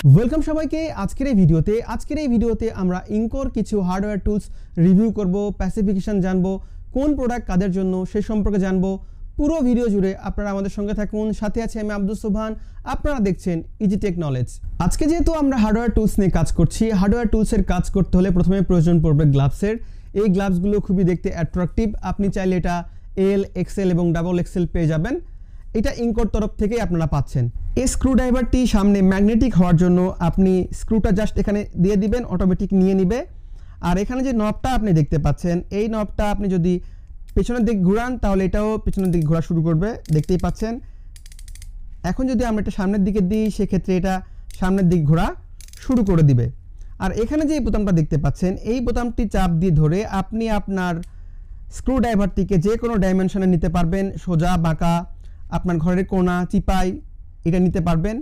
Welcome সবাইকে আজকের এই ভিডিওতে আমরা ইনকোর কিছু হার্ডওয়্যার টুলস রিভিউ করব, স্পেসিফিকেশন জানবো, কোন প্রোডাক্ট কাদের জন্য সেই সম্পর্কে জানবো। পুরো ভিডিও জুড়ে আপনারা আমাদের সঙ্গে থাকুন। সাথে আছে আমি আব্দুল সুবহান, আপনারা দেখছেন ইজি টেক নলেজ। আজকে যেহেতু আমরা হার্ডওয়্যার টুলস নিয়ে কাজ করছি, হার্ডওয়্যার টুলসের কাজ করতে হলে প্রথমে প্রয়োজন পড়বে গ্লাভসের। এই গ্লাভসগুলো খুবই দেখতে অ্যাট্রাকটিভ, আপনি চাইলে এটা এল, এক্সেল এবং ডাবল এক্সেল পেয়ে যাবেন। এটা ইনকোর তরফ থেকেই আপনারা পাচ্ছেন। এই স্ক্রুড্রাইভারটি সামনে ম্যাগনেটিক হওয়ার জন্য আপনি স্ক্রুটা জাস্ট এখানে দিয়ে দিবেন, অটোমেটিক নিয়ে নিবে। আর এখানে যে নবটা আপনি দেখতে পাচ্ছেন, এই নবটা আপনি যদি পেছনের দিক ঘুরান তাহলে এটাও পেছনের দিকে ঘোরা শুরু করবে, দেখতেই পাচ্ছেন। এখন যদি আমরা এটা সামনের দিকে দিই সেক্ষেত্রে এটা সামনের দিক ঘোরা শুরু করে দিবে। আর এখানে যে বোতামটা দেখতে পাচ্ছেন, এই বোতামটি চাপ দিয়ে ধরে আপনি আপনার স্ক্রুড্রাইভারটিকে যে কোনো ডাইমেনশনে নিতে পারবেন, সোজা বাঁকা, আপনার ঘরের কোনা চিপাই এটা নিতে পারবেন।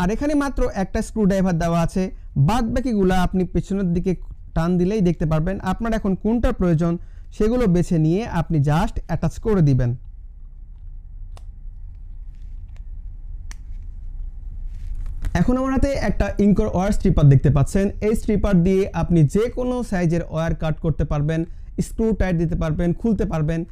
আর এখানে মাত্র একটা স্ক্রুড্রাইভার দেওয়া আছে, বাদ বাকিগুলো আপনি পেছনের দিকে টান দিলেই দেখতে পারবেন। আপনার এখন কোনটা প্রয়োজন সেগুলো বেছে নিয়ে আপনি জাস্ট অ্যাটাচ করে দিবেন। এখন আমার হাতে একটা ইনকোর ওয়্যার স্ট্রিপার দেখতে পাচ্ছেন। এই স্ট্রিপার দিয়ে আপনি যে কোনো সাইজের ওয়্যার কাট করতে পারবেন, স্ক্রু টাইট দিতে পারবেন, খুলতে পারবেন।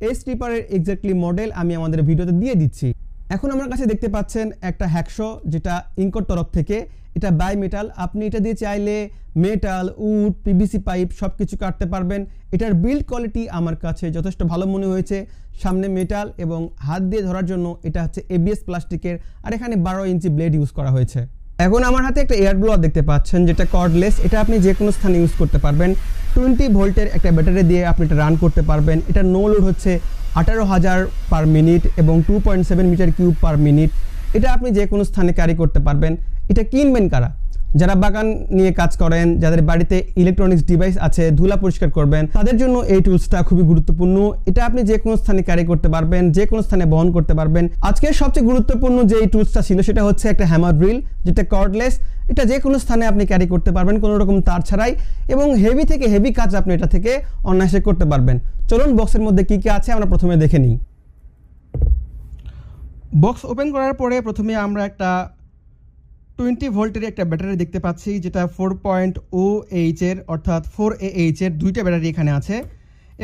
এই স্ট্রিপারের এক্স্যাক্টলি মডেল আমি আমাদের ভিডিওতে দিয়ে দিচ্ছি। এখন আমার কাছে দেখতে পাচ্ছেন একটা হ্যাকশো, যেটা ইনকোর তরফ থেকে। এটা বাই মেটাল, আপনি এটা দিয়ে চাইলে মেটাল, উড, পিভিসি পাইপ সব কিছু কাটতে পারবেন। এটার বিল্ড কোয়ালিটি আমার কাছে যথেষ্ট ভালো মনে হয়েছে। সামনে মেটাল এবং হাত দিয়ে ধরার জন্য এটা হচ্ছে এবিএস প্লাস্টিকের, আর এখানে 12 ইঞ্চি ব্লেড ইউজ করা হয়েছে। এখন আমার হাতে একটা এয়ার ব্লোয়ার দেখতে পাচ্ছেন, যেটা কর্ডলেস। এটা আপনি যে কোনো স্থানে ইউজ করতে পারবেন। 20 ভোল্টের একটা ব্যাটারি দিয়ে আপনি এটা রান করতে পারবেন। এটা নো লোড হচ্ছে 18,000 পার মিনিট এবং 2.7 মিটার কিউব পার মিনিট। এটা আপনি যে কোনো স্থানে ক্যারি করতে পারবেন। এটা কিনবেন কারা? যারা বাগান নিয়ে কাজ করেন, যাদের বাড়িতে ইলেকট্রনিক্স ডিভাইস আছে, ধুলা পরিষ্কার করবেন, তাদের জন্য এই টুলসটা খুবই গুরুত্বপূর্ণ। এটা আপনি যে কোনো স্থানে ক্যারি করতে পারবেন, যে কোনো স্থানে বহন করতে পারবেন। আজকের সবচেয়ে গুরুত্বপূর্ণ যে এই টুলসটা ছিল সেটা হচ্ছে একটা হ্যামার ড্রিল, যেটা কর্ডলেস। এটা যে কোনো স্থানে আপনি ক্যারি করতে পারবেন কোনো রকম তার ছাড়াই, এবং হেভি থেকে হেভি কাজ আপনি এটা থেকে অনায়াসে করতে পারবেন। চলুন বক্সের মধ্যে কি কি আছে আমরা প্রথমে দেখে নিই। বক্স ওপেন করার পরে প্রথমে আমরা একটা 20 ভোল্টের একটা ব্যাটারি দেখতে পাচ্ছি, যেটা 4.0H এর অর্থাৎ 4AH এর দুইটা ব্যাটারি এখানে আছে,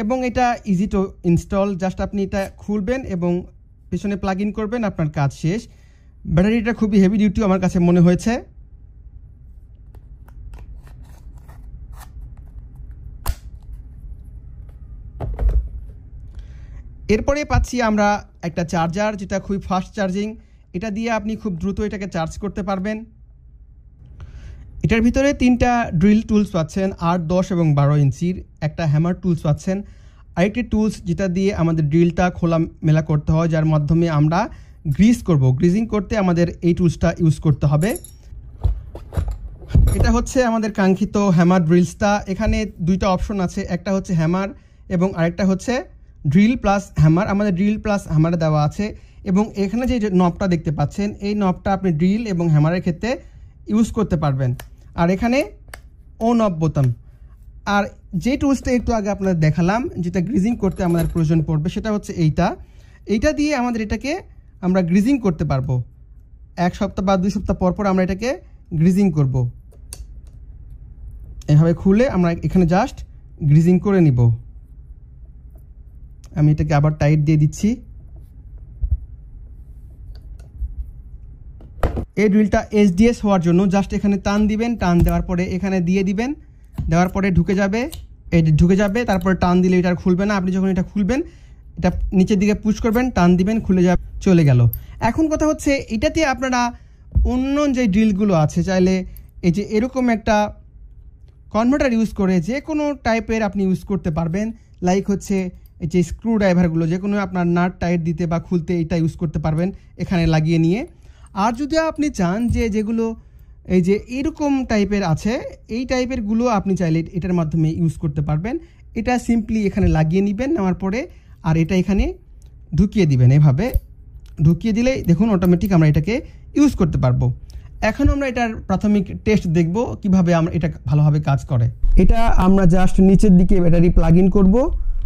এবং এটা ইজি টু ইনস্টল। জাস্ট আপনি এটা খুলবেন এবং পেছনে প্লাগ ইন করবেন, আপনার কাজ শেষ। ব্যাটারিটা খুবই হেভি ডিউটি আমার কাছে মনে হয়েছে। এরপরে পাচ্ছি আমরা একটা চার্জার, যেটা খুবই ফাস্ট চার্জিং। এটা দিয়ে আপনি খুব দ্রুত এটাকে চার্জ করতে পারবেন। এটার ভিতরে 3টা ড্রিল টুলস পাচ্ছেন, 8, 10 এবং 12 ইঞ্চির। একটা হ্যামার টুলস পাচ্ছেন, আরেকটি টুলস যেটা দিয়ে আমাদের ড্রিলটা খোলা মেলা করতে হয়, যার মাধ্যমে আমরা গ্রিজ করব। গ্রিজিং করতে আমাদের এই টুলসটা ইউজ করতে হবে। এটা হচ্ছে আমাদের কাঙ্ক্ষিত হ্যামার ড্রিলসটা। এখানে দুইটা অপশন আছে, একটা হচ্ছে হ্যামার এবং আরেকটা হচ্ছে ড্রিল প্লাস হ্যামার। আমাদের ড্রিল প্লাস হ্যামারে দেওয়া আছে, এবং এখানে যে নবটা দেখতে পাচ্ছেন, এই নবটা আপনি ড্রিল এবং হ্যামারের ক্ষেত্রে ইউজ করতে পারবেন। আর এখানে ও নব বোতাম। আর যে টুলসটা একটু আগে আপনাদের দেখালাম, যেটা গ্রিজিং করতে আমাদের প্রয়োজন পড়বে, সেটা হচ্ছে এইটা দিয়ে আমাদের এটাকে আমরা গ্রিজিং করতে পারবো। 1 সপ্তাহ বা 2 সপ্তাহ পর পর আমরা এটাকে গ্রিজিং করব। এভাবে খুলে আমরা এখানে জাস্ট গ্রিজিং করে নিব। আমি এটাকে আবার টাইট দিয়ে দিচ্ছি। এই ড্রিলটা এসডিএস হওয়ার জন্য জাস্ট এখানে টান দিবেন, টান দেওয়ার পরে এখানে দিয়ে দিবেন, দেওয়ার পরে ঢুকে যাবে। তারপরে টান দিলে এটা খুলবে না। আপনি যখন এটা খুলবেন, এটা নিচের দিকে পুশ করবেন, টান দিবেন, খুলে যাবে, চলে গেল। এখন কথা হচ্ছে, এটাতে আপনারা অন্য যে ড্রিলগুলো আছে, চাইলে এই যে এরকম একটা কনভার্টার ইউজ করে যে কোনো টাইপের আপনি ইউজ করতে পারবেন। লাইক হচ্ছে এই যে স্ক্রু ড্রাইভারগুলো, যে কোনো আপনার নাট টাইট দিতে বা খুলতে এটা ইউজ করতে পারবেন এখানে লাগিয়ে নিয়ে। আর যদি আপনি চান যে যেগুলো এই যে এরকম টাইপের আছে, এই টাইপেরগুলো আপনি চাইলে এটার মাধ্যমে ইউজ করতে পারবেন। এটা সিম্পলি এখানে লাগিয়ে নেবেন, নেওয়ার পরে আর এটা এখানে ঢুকিয়ে দিবেন। এভাবে ঢুকিয়ে দিলেই দেখুন অটোমেটিক আমরা এটাকে ইউজ করতে পারবো। এখন আমরা এটার প্রাথমিক টেস্ট দেখব কিভাবে আমরা এটা ভালোভাবে কাজ করে। এটা আমরা জাস্ট নিচের দিকে ব্যাটারি প্লাগ ইন করব,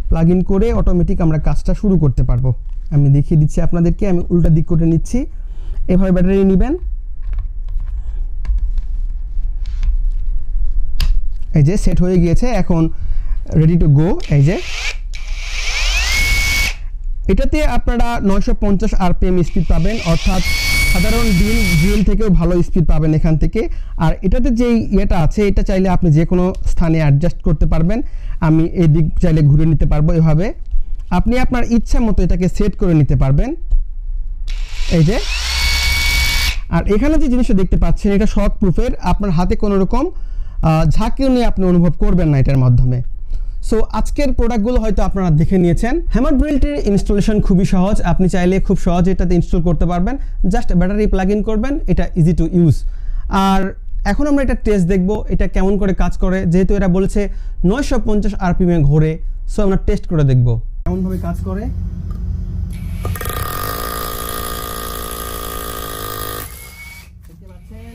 প্লাগ ইন করে অটোমেটিক আমরা কাজটা শুরু করতে পারবো। আমি দেখিয়ে দিচ্ছি আপনাদেরকে, আমি উল্টা দিক করে নিচ্ছি। এভাবে ব্যাটারি নেবেন, এই যে সেট হয়ে গিয়েছে, এখন রেডি টু গো। এই যে এটাতে আপনারা 950 আরপিএম স্পিড পাবেন, অর্থাৎ সাধারণ ড্রিল থেকেও ভালো স্পিড পাবেন এখান থেকে। আর এটাতে যে ইয়েটা আছে, এটা চাইলে আপনি যে কোনো স্থানে অ্যাডজাস্ট করতে পারবেন। আমি এই দিক চাইলে ঘুরে নিতে পারবো, এভাবে আপনি আপনার ইচ্ছা মতো এটাকে সেট করে নিতে পারবেন। এই যে, আর এখানে যে জিনিসটা দেখতে পাচ্ছেন, এটা শক প্রুফের, আপনার হাতে কোনো রকম ঝাঁকিও নিয়ে আপনি অনুভব করবেন না এটার মাধ্যমে। সো আজকের প্রোডাক্টগুলো হয়তো আপনারা দেখে নিয়েছেন। হ্যামার ড্রিলটির ইনস্টলেশন খুবই সহজ, আপনি চাইলে খুব সহজে এটাতে ইনস্টল করতে পারবেন। জাস্ট ব্যাটারি প্লাগ ইন করবেন, এটা ইজি টু ইউজ। আর এখন আমরা এটা টেস্ট দেখব এটা কেমন করে কাজ করে, যেহেতু এরা বলেছে 950 আরপিএমে ঘোরে। সো আমরা টেস্ট করে দেখব কেমনভাবে কাজ করে। দেখতে পাচ্ছেন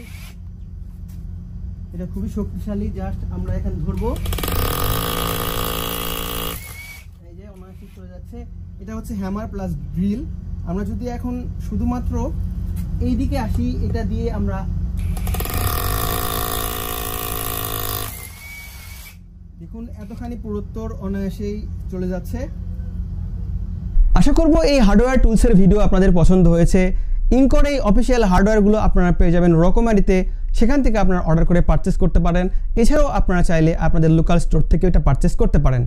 এটা খুবই শক্তিশালী। জাস্ট আমরা এখানে ধরবো, এই যে অনায়াসে চলে যাচ্ছে। এটা হচ্ছে হ্যামার প্লাস ড্রিল। আমরা যদি এখন শুধুমাত্র এই দিকে আসি, এটা দিয়ে আমরা দেখুন এতখানি পুরুত্তর অনায়াসেই চলে যাচ্ছে। আশা করব এই হার্ডওয়্যার টুলসের ভিডিও আপনাদের পছন্দ হয়েছে। ইনকোর এই অফিসিয়াল হার্ডওয়্যারগুলো আপনারা পেয়ে যাবেন রকমারিতে, সেখান থেকে আপনারা অর্ডার করে পারচেস করতে পারেন। এছাড়াও আপনারা চাইলে আপনাদের লোকাল স্টোর থেকে এটা পারচেস করতে পারেন।